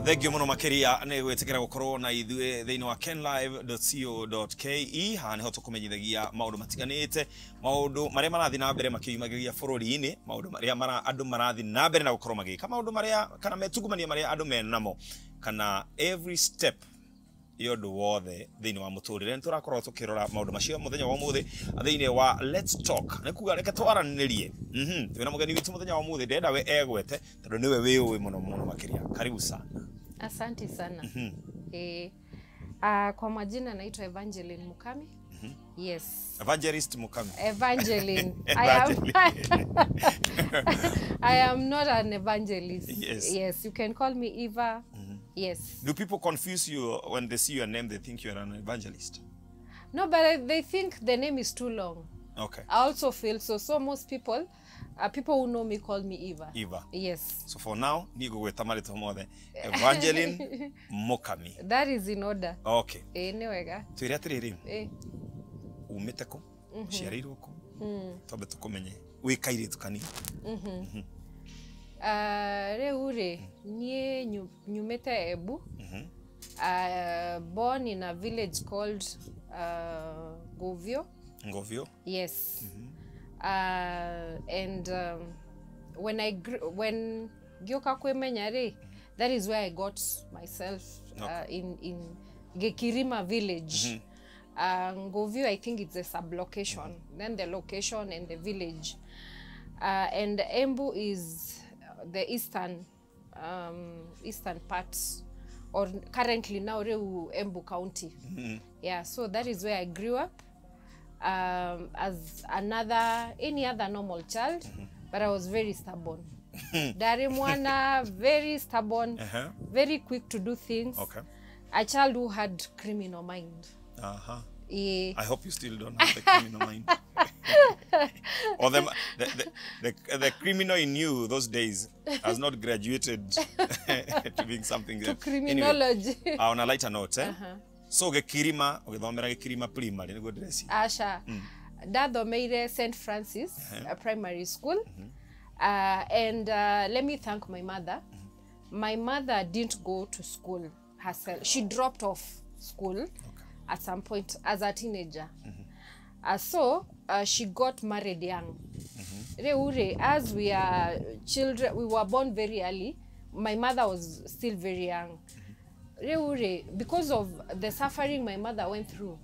Thegio muno makiria ne gwetekera gukorwo na ithue thiini wa kenlive.co.ke ha ne hoto kumenyithagia maundu matiganite maundu maria marathi na mbere makiumagiria bururi-ini maundu maria andu marathi na mbere na gukorwo magika maundu maria kana metungumania maria andu menamo kana every step yodo wothe thiini wa muturire nturakorwo tukirora maundu macio muthenya wa umuthi thiini wa let's talk ne kuga reke twaranirie twina mugeni witu muthenya wa umuthi ndenda we egwete tondu niwe wiwe muno makiria karibu sana. Asante sana. Kwa majina naitwa Evangeline Mukami. Yes. Evangelist Mukami. Evangeline. I am not an evangelist. Yes, you can call me Eva. Yes. Do people confuse you when they see your name? They think you are an evangelist? No, but they think the name is too long. Okay. I also feel so. So most people who know me call me Eva. Eva. Yes. So for now, nigo wetamari tomode Evangeline Mukami. That is in order. Okay. Newega. Twira tiriri. Umete ko? Uciarirwo ko? Tobe tukumenye. Wikaire tukani. Reure nie nyumete Ebu. Born in a village called Govio. Govio? Yes. And when Gyoka Kwemenyare, that is where I got myself in Gekirima village. Govio, I think it's a sublocation. Then the location and the village. And Embu is the eastern part, or currently now Embu County. Yeah, so that is where I grew up. As any other normal child, but I was very stubborn. Darimwana, very stubborn, very quick to do things. Okay. A child who had criminal mind. I hope you still don't have the criminal mind. Or the criminal in you those days has not graduated to being something to criminology. Anyway, on a lighter note, so Gekirima, ugithomera Gekirima primary nigo dress. Asha. Dathomeire St. Francis primary school. And let me thank my mother. My mother didn't go to school herself. She dropped off school at some point as a teenager. So she got married young. As we are children, we were born very early. My mother was still very young. Because of the suffering my mother went through,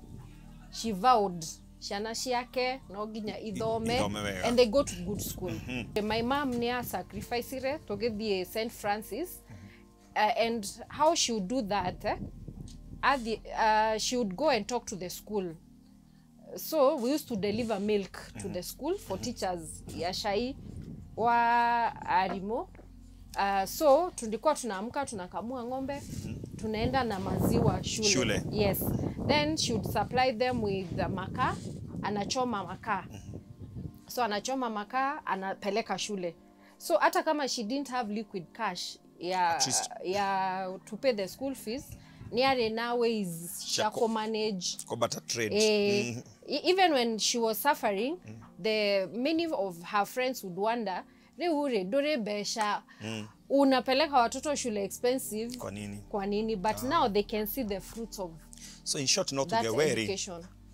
she vowed and they go to good school. My mom near sacrificed to get the St. Francis, and how she would do that, she would go and talk to the school. So we used to deliver milk to the school for teachers yashai wa arimo. So tulikuwa tunaamka tunakamua ng'ombe, tunaenda na maziwa shule. Yes. Then she would supply them with the makaa, anachoma makaa. So anachoma makaa, anapeleka shule. So hata kama she didn't have liquid cash to pay the school fees, niare nawe is shako manage. Trade. Even when she was suffering, many of her friends would wonder, dore besha unapeleka watoto shule expensive kwa nini, but now they can see the fruits of. So in short, not to get weary,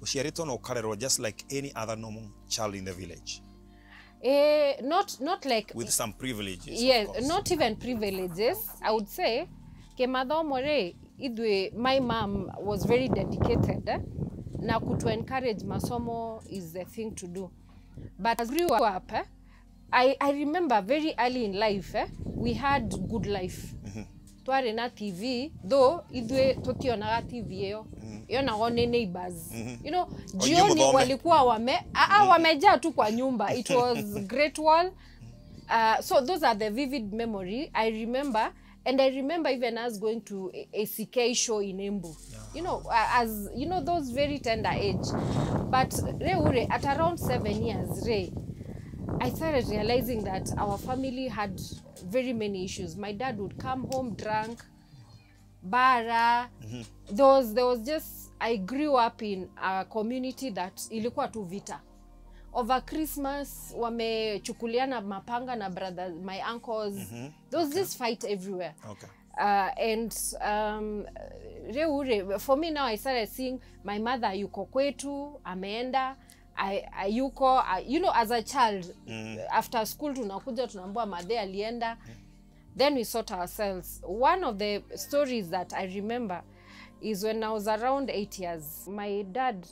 ushiarito no karero just like any other normal child in the village. Not like with some privileges. Yes, not even privileges. I would say my mom was very dedicated. Na kutu encourage masomo is the thing to do. But as we grew up, I remember very early in life, we had good life. Tuare na TV, though idwe tokionaga TV yo. Yo na one neighbors. You know, jioni walikuwa wameja tu kwa nyumba. It was great wall. So those are the vivid memory I remember. And I remember even us going to a CK show in Embu. You know, as you know, those very tender age. But at around 7 years, I started realizing that our family had very many issues. My dad would come home drunk. bara. There was just, I grew up in a community that ilikuwa tu vita. Over Christmas, wamechukuliana mapanga na brothers, my uncles. There was this fight everywhere. Okay. And for me now, I started seeing my mother yuko kwetu, ameenda, yuko, you know, as a child, after school tunakuja tunaambiwa madhe alienda. Then we sort ourselves. One of the stories that I remember is when I was around 8 years. My dad,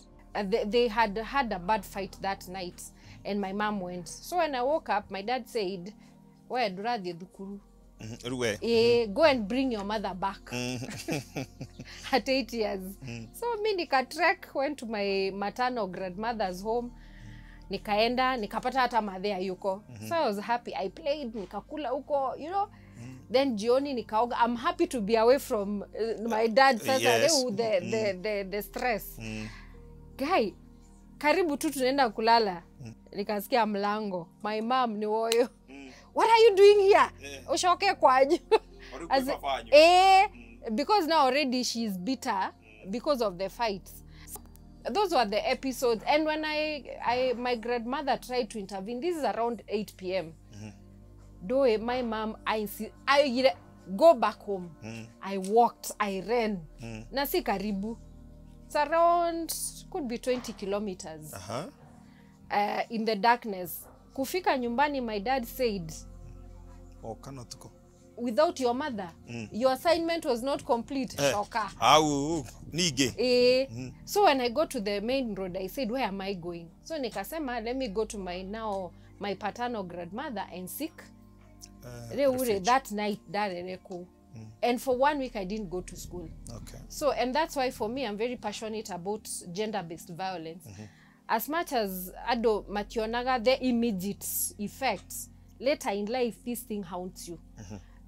they had had a bad fight that night, and my mom went. So when I woke up, my dad said, "Where do dukuru? Go and bring your mother back." At 8 years. So me nika trek, went to my maternal grandmother's home. Nikaenda, nikapata hata madhe yuko. So I was happy. I played, nikakula huko, you know. Then jioni nikaoga. I'm happy to be away from my dad. Yes. The stress. Guy, karibu tu tunaenda kulala. Nikasikia mlango. My mom ni woyo. What are you doing here? Ushoke kwaje? Because now already she's bitter because of the fights. Those were the episodes. And when my grandmother tried to intervene, this is around 8 p.m. Though my mom, I go back home. I walked, I ran. Nasi karibu. It's around, could be 20 kilometers. In the darkness. Kufika nyumbani, my dad said, without your mother, your assignment was not complete. Shoka. So when I got to the main road, I said, where am I going? So nikasema, let me go to my paternal grandmother and seek that night. And for 1 week, I didn't go to school. Okay. So, and that's why for me, I'm very passionate about gender-based violence. As much as ado mationaga the immediate effects, later in life, this thing haunts you.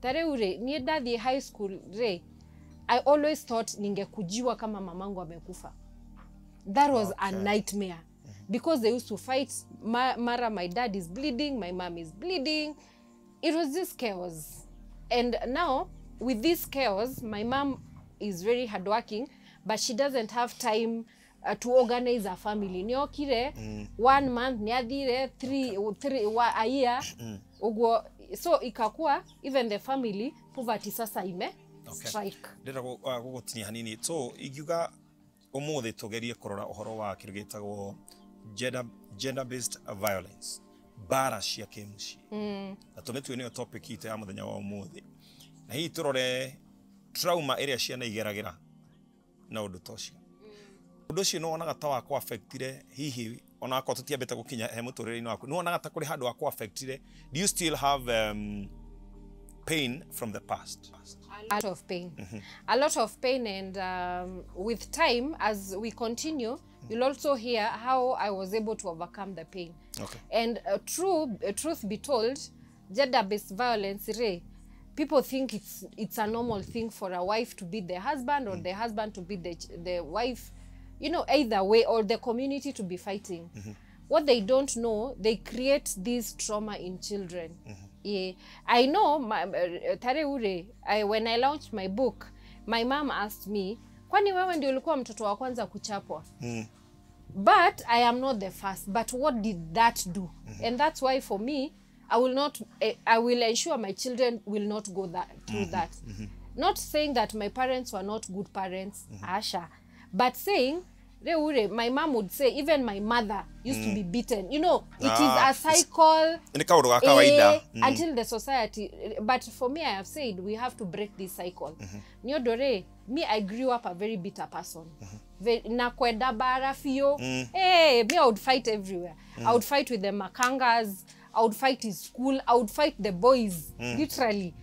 Near the high school, I always thought ningekujiwa kama mamangu amekufa. That was a nightmare. Because they used to fight. Mara, my dad is bleeding, my mom is bleeding. It was just chaos. And now, with this chaos, my mom is very hardworking, but she doesn't have time to organize a family. Niokire 1 month, niadire 3 a year. So ikakua, even the family, poverty sasa ime strike. Ndira gugotinia hanini. So igiuga umuthi tugerie kurora uhoro wa kirigitagwo gender-based violence. Bara cia kimuci. Na tumetwe niyo topic ite ya muthenya wa umuthi. Na hii turore trauma area ciana igeragira na undu tocio. Undu cio no onaga ta wa ku affectire hihi ona ko tutiambete gukinya he muturire-ini waku. No onaga ta kuri handu wa ku affectire. Do you still have pain from the past? A lot of pain. A lot of pain, and with time, as we continue, you'll also hear how I was able to overcome the pain. Okay. And truth be told, gender-based violence, people think it's a normal thing for a wife to beat the husband or the husband to beat the wife, you know, either way, or the community to be fighting. What they don't know, they create this trauma in children. Yeah. I know, when I launched my book, my mom asked me, kwani wewe ndio ulikuwa mtoto wa kwanza kuchapwa? But I am not the first. But what did that do? And that's why for me, I will ensure my children will not go through that. Not saying that my parents were not good parents, Asha, but saying, my mom would say, even my mother used to be beaten. You know, it is a cycle until the society. But for me, I have said, we have to break this cycle. Me, I grew up a very bitter person. Me, I would fight everywhere. I would fight with the makangas. I would fight in school. I would fight the boys, literally.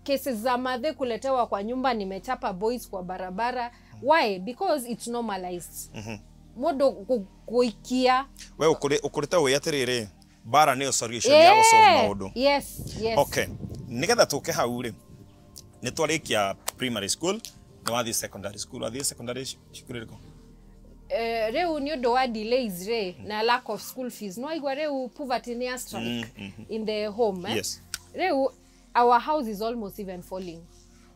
Cases za madhe kuletewa kwa nyumba, nimechapa boys kwa barabara. Why? Because it's normalized. Modo kuikia. We ukurita we yatirire bara neo solution ya gusolve maudu. Yes. Okay. Nigetha tuke hau ri. Ni twarikia primary school, no wathi secondary school, wathi secondary shukuru riko. Reu ni odo wa delays na lack of school fees. No igwa reu poverty near strike in the home. Yes. Reu, our house is almost even falling.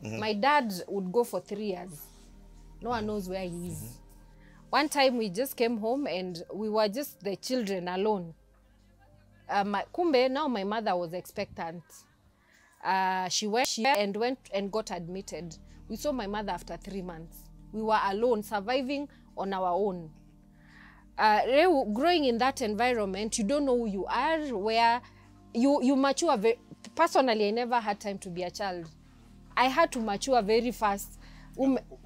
My dad would go for 3 years. No one knows where he is. One time we just came home and we were just the children alone. Kumbe, now my mother was expectant. She went and got admitted. We saw my mother after 3 months. We were alone, surviving on our own. Growing in that environment, you don't know who you are, where you mature. Personally, I never had time to be a child. I had to mature very fast.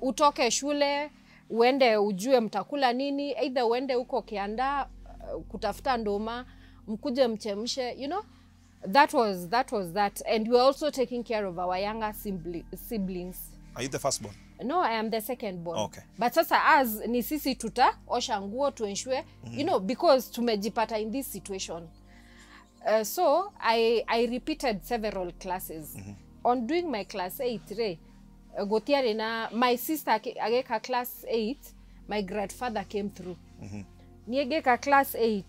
Utoke shule, uende ujue mtakula nini, either uende uko kianda, kutafuta ndoma, mkuje mchemshe, you know. That was that. And we were also taking care of our younger siblings. Are you the firstborn? No, I am the second born. Okay. But sasa as ni sisi tuta osha nguo to ensure, you know, because tumejipata in this situation. So I repeated several classes. On doing my class 8, gotiare na my sister ageka class 8, my grandfather came through. Niegeka class 8.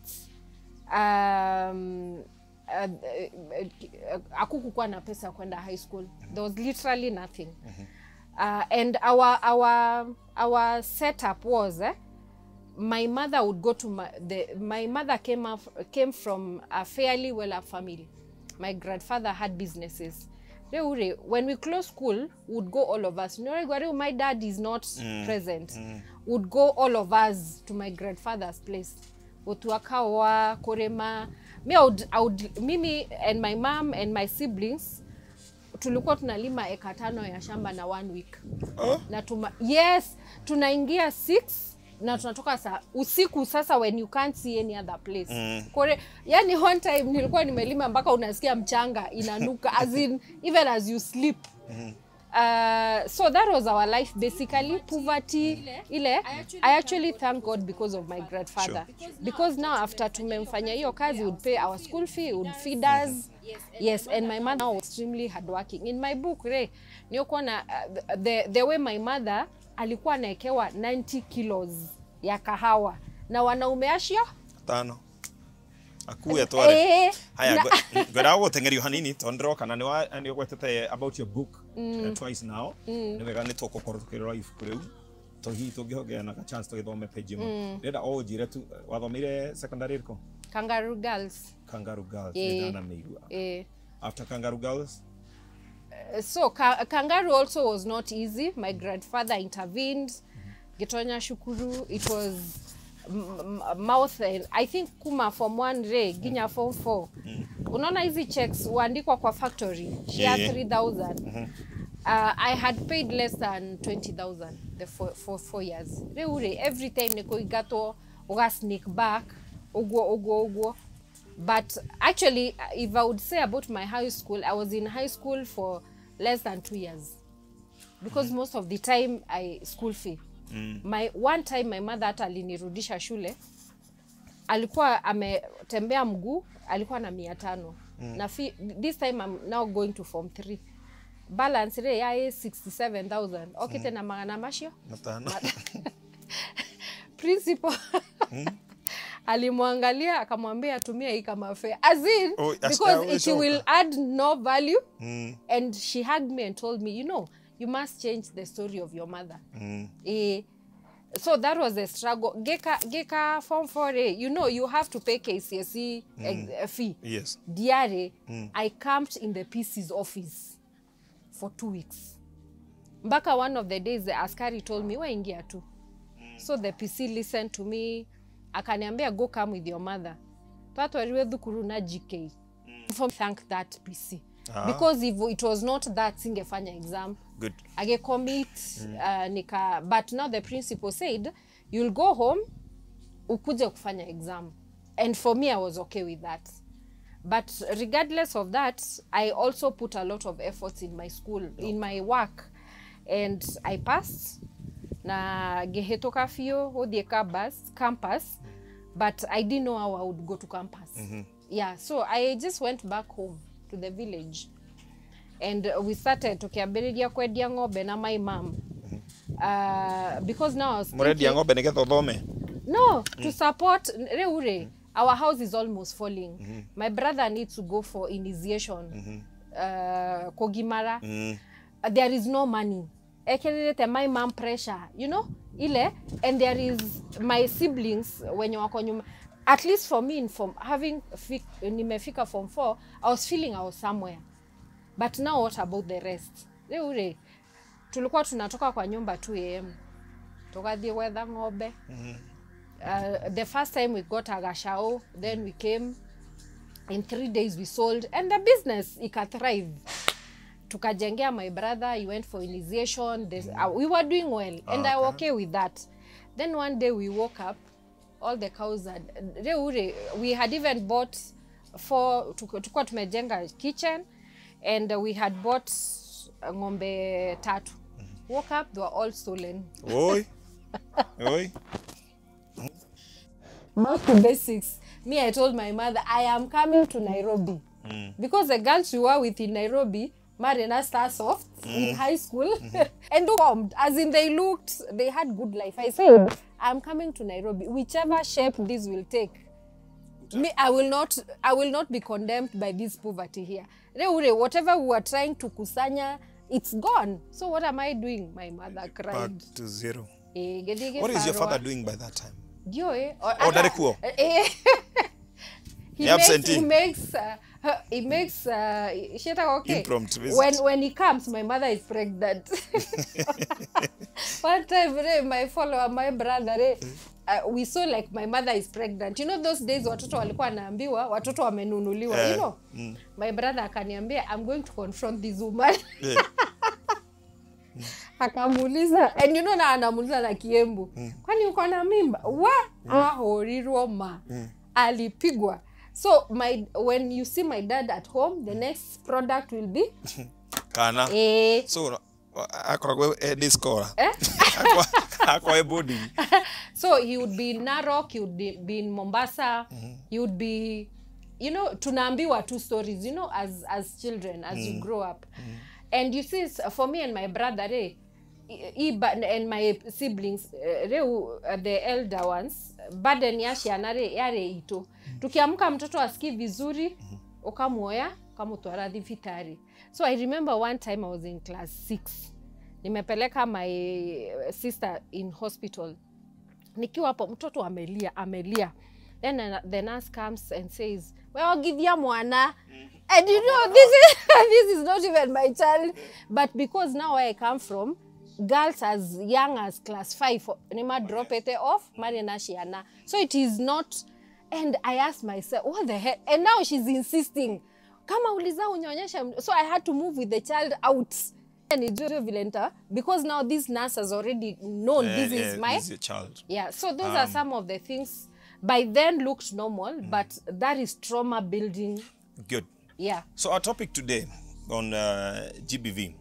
Akukukuwa na pesa kwenda high school. There was literally nothing. And our setup was my mother would go to my mother came from a fairly well-off family. My grandfather had businesses. When we close school, would go all of us. My dad is not present. Would go all of us to my grandfather's place. Otuakawa, Korema. Mimi and my mom and my siblings tulikuwa tunalima eka 5 ya shamba na 1 week. Na yes, tunaingia 6 na tunatoka usiku sasa when you can't see any other place. Yani one time nilikuwa nimelima mpaka unasikia mchanga inanuka as in even as you sleep. So that was our life basically, poverty. I actually thank God because of my grandfather. Sure. Because now after tumemfanya hiyo kazi, would pay our school fee, would feed us. Yes, and my mother was extremely hardworking. In my book, the way my mother alikuwa naekewa 90 kilos ya kahawa na wanaume ashio 5. Akuya tware. Haya, gwera gutengerio hanini tondro kana ni gwetete about your book twice now. Ni wega ni tukokorwo tukirora ibuku riu. Tohi tungihogea na chance tugithome page imwe. Ndenda o njire tu wathomeire secondary riko? Kangaroo Girls. Kangaroo Girls. Ndana meigua. After Kangaroo Girls? So Kangaroo also was not easy. My grandfather intervened. Gitonya shukuru. It was mouth, I think kuma form 1 ginya form 4. Unaona hizi checks uandikwa kwa factory. She had 3,000. I had paid less than 20,000 for 4 years. Every time niko igato uga sneak back ugo. But actually, if I would say about my high school, I was in high school for less than 2 years. Because most of the time I school fee. One time my mother hata alinirudisha shule. Alikuwa ametembea mguu, alikuwa na 500. Na this time I'm now going to form 3. Balance ya 67,000. Okay, tena magana mashio? Matano. Principal. Alimwangalia akamwambia atumie hii kama fare. As in, because it will add no value. And she hugged me and told me, you know, you must change the story of your mother. So that was the struggle. Geka form 4A, you know, you have to pay KCSE fee. Yes. Diare, I camped in the PC's office for 2 weeks. Mbaka one of the days, the askari told me, waingia tu. So the PC listened to me. Akaniambia, go come with your mother. Pato ariwe dhukuru na GK. Thank that PC. Because if it was not that, singefanya exam. Good. Age commit, but now the principal said, you'll go home, ukuje kufanya exam. And for me, I was okay with that. But regardless of that, I also put a lot of efforts in my school, in my work. And I passed. Na gehetoka fio, hodie campus. But I didn't know how I would go to campus. Yeah, so I just went back home to the village. And we started tukiambiriria kwedia ng'ombe na my mom. Because now I was thinking... ng'ombe nigetha uthome? No, to support reure. Our house is almost falling. My brother needs to go for initiation. Kogimara. there is no money. Ekelete my mom pressure, you know, ile, and there is my siblings when you wako nyuma. At least for me, from having nimefika form 4, I was feeling I was somewhere. But now what about the rest? Ure, tulikuwa tunatoka kwa nyumba 2 AM. Tukadhi weather ng'ombe. The first time we got a gashao, then we came. In 3 days we sold, and the business ika thrive. Tukajengea my brother, he went for initiation. We were doing well, and I was okay with that. Then one day we woke up, all the cows had, we had even bought 4, tukua tumejenga kitchen, and we had bought ng'ombe 3. Woke up, they were all stolen. Oi. Oi. Back to basics. Me, I told my mother, I am coming to Nairobi. Because the girls we were with in Nairobi, Marina starts off in high school, and bombed. As in, they had good life. I said, I'm coming to Nairobi. Whichever shape this will take, me, I will not be condemned by this poverty here. Whatever we were trying to kusanya, it's gone. So what am I doing? My mother cried. Back to zero. What is your father doing by that time? Dio, he makes okay. Impromptu visit. When he comes, my mother is pregnant. One time, my brother, we saw like my mother is pregnant. You know those days watoto walikuwa naambiwa watoto wamenunuliwa, you know. My brother akaniambia, I'm going to confront this woman. Akamuuliza, and you know na anamuuliza na Kiembu, kwani uko na mimba? Horiroma. Alipigwa. So when you see my dad at home, the next product will be Kana. So akwa discover. Akwa body. So he would be in Narok, he would be in Mombasa, he would be, you know, tunaambiwa 2 stories, you know, as children, as you grow up. And you see, for me and my brother, and my siblings, the elder ones, burden yashi yare ito. Tukiamka mtoto asiki vizuri, okamuoya, kamutwara vitari. So I remember one time I was in class 6. Nimepeleka my sister in hospital. Nikiwa hapo mtoto amelia. Then the nurse comes and says, well, give ya mwana. And you know, this is not even my child. But because now where I come from, girls as young as class 5, Nima drop it off, Marina Shiana. So it is not, and I asked myself, what the hell? And now she's insisting. Kama uliza unyonyesha. So I had to move with the child out. And it's very violent because now this nurse has already known this is your child. Yeah, so those are some of the things by then looked normal, but that is trauma building. Good. Yeah. So our topic today on GBV.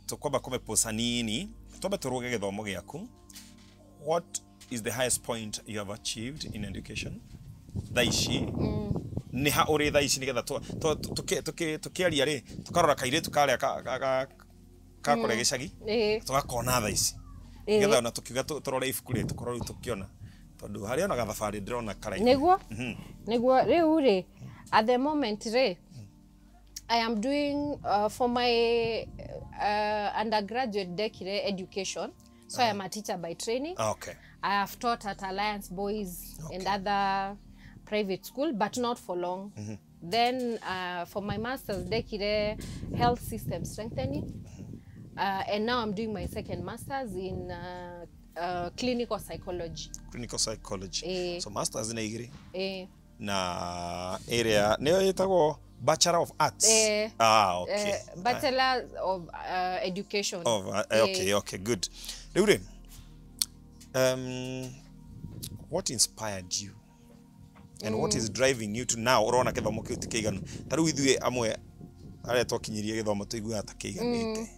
Tokoba kome posanini. Toba turoge githomo giaku. What is the highest point you have achieved in education? Daishi. Ni ha ore daishi ni getha tukiaria ri tukarora kaire tukaria ka kore gicagi. Tugakona daishi. Getha ona tukiuga turore ibuku ri tukorwo tukiona. Tondu hari ona gathabari ndirona karai. Neguo riu ri at the moment ri I am doing for my undergraduate dekire education. So I am a teacher by training. Okay. I have taught at Alliance Boys and other private school, but not for long. Then for my master's dekire health system strengthening. And now I'm doing my second master's in clinical psychology. Clinical psychology. So master's in igiri. Na area neo yetago Bachelor of Arts. Okay. Bachelor of Education. Okay, good. What inspired you? And what is driving you to now? Urona kithomo kiu tikiganu. Taru ithuĩ amwe aria twakinyirie githomo tuigua atakiganite.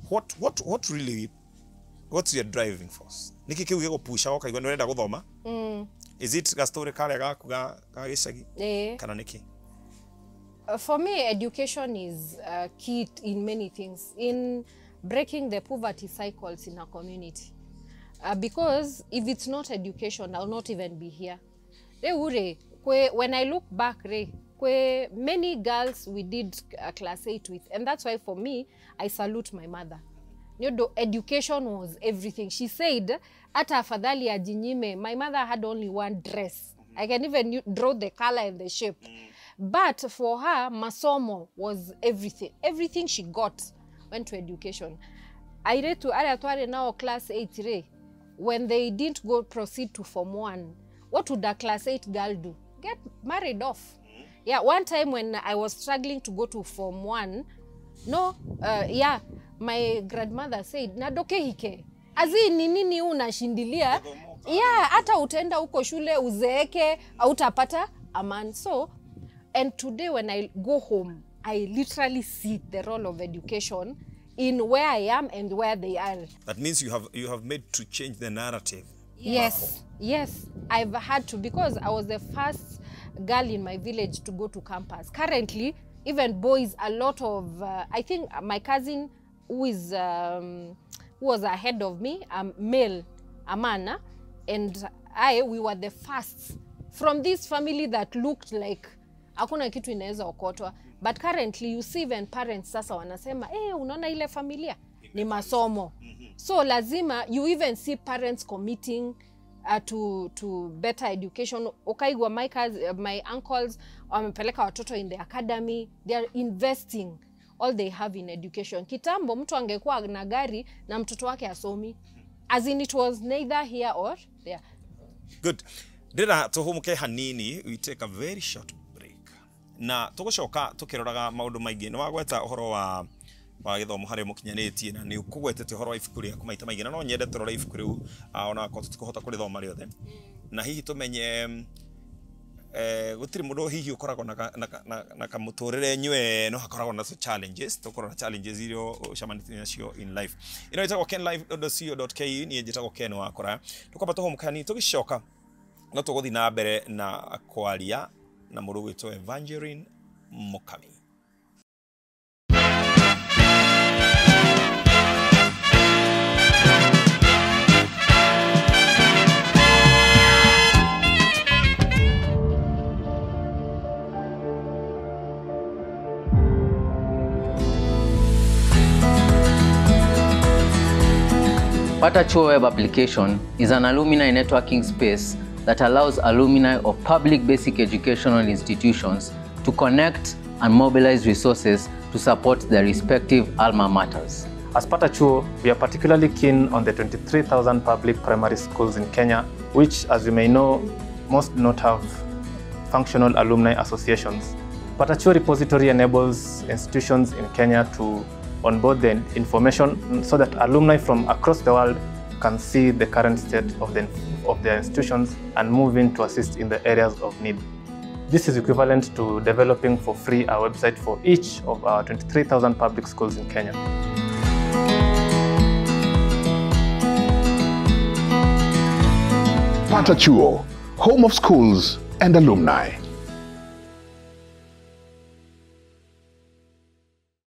What really, what's your driving force? Niki kiu gigupusha ukaigua ni urenda guthoma? Is it a story karia gaku ga gicagi? Kana niki? For me, education is key in many things, in breaking the poverty cycles in our community. Because if it's not education, I'll not even be here. When I look back, many girls we did class 8 with, and that's why for me I salute my mother. You know, education was everything. She said ata afadhali ajinyime. My mother had only one dress. I can even draw the color and the shape. But for her, masomo was everything. Everything she got went to education. I read to Ariatware now class 8 when they didn't go proceed to Form 1. What would a class 8 girl do? Get married off. Yeah, one time when I was struggling to go to Form 1, my grandmother said, nadoke hike. Azi nini unashindilia? Yeah, hata utenda uko shule uzeeke, hautapata aman. So, and today when I go home, I literally see the role of education in where I am and where they are. That means you have made to change the narrative. Yes, yes, I've had to, because I was the first girl in my village to go to campus. Currently, even boys, a lot of, I think my cousin who was ahead of me, male, a man, and we were the first from this family that looked like hakuna kitu inaweza okotwa. But currently you see even parents sasa wanasema, unaona ile familia ni masomo. So lazima, you even see parents committing to better education. Ukaigwa my uncles wamepeleka watoto in the academy. They are investing all they have in education. Kitambo mtu angekuwa na gari na mtoto wake asomi. As in, it was neither here or there. Good. Ndira tuhumuke hanini, we take a very short break. Na tugucoka tukiroraga maundu maingi ni wagweta uhoro wa githomo hari mukinyanetie na ni ukugwetete uhoro wa ibuku riaku maita maingi na no nyende turore ibuku riu ona ko tutikuhota kurithoma riothe. Na hihi tumenye gutiri mundu hihi ukoragwo na kamuturire nywe no hakoragwo na challenges, tukorwo challenges irio ucamanitie nacio in life. Ino itagwo kenlife.co.ke ni njitagwo Ken wakora. Tukwamba tuhumukani tugicoka no tuguthi na mbere na kwaria na mundu witwo Evangeline Mukami. Pata Chuo Web Application is an alumni networking space that allows alumni of public basic educational institutions to connect and mobilize resources to support their respective alma maters. As Pata Chuo, we are particularly keen on the 23,000 public primary schools in Kenya, which, as you may know, most do not have functional alumni associations. Pata Chuo repository enables institutions in Kenya to onboard the information so that alumni from across the world can see the current state of their institutions and move in to assist in the areas of need. This is equivalent to developing for free a website for each of our 23,000 public schools in Kenya. Pata Chuo, home of schools and alumni.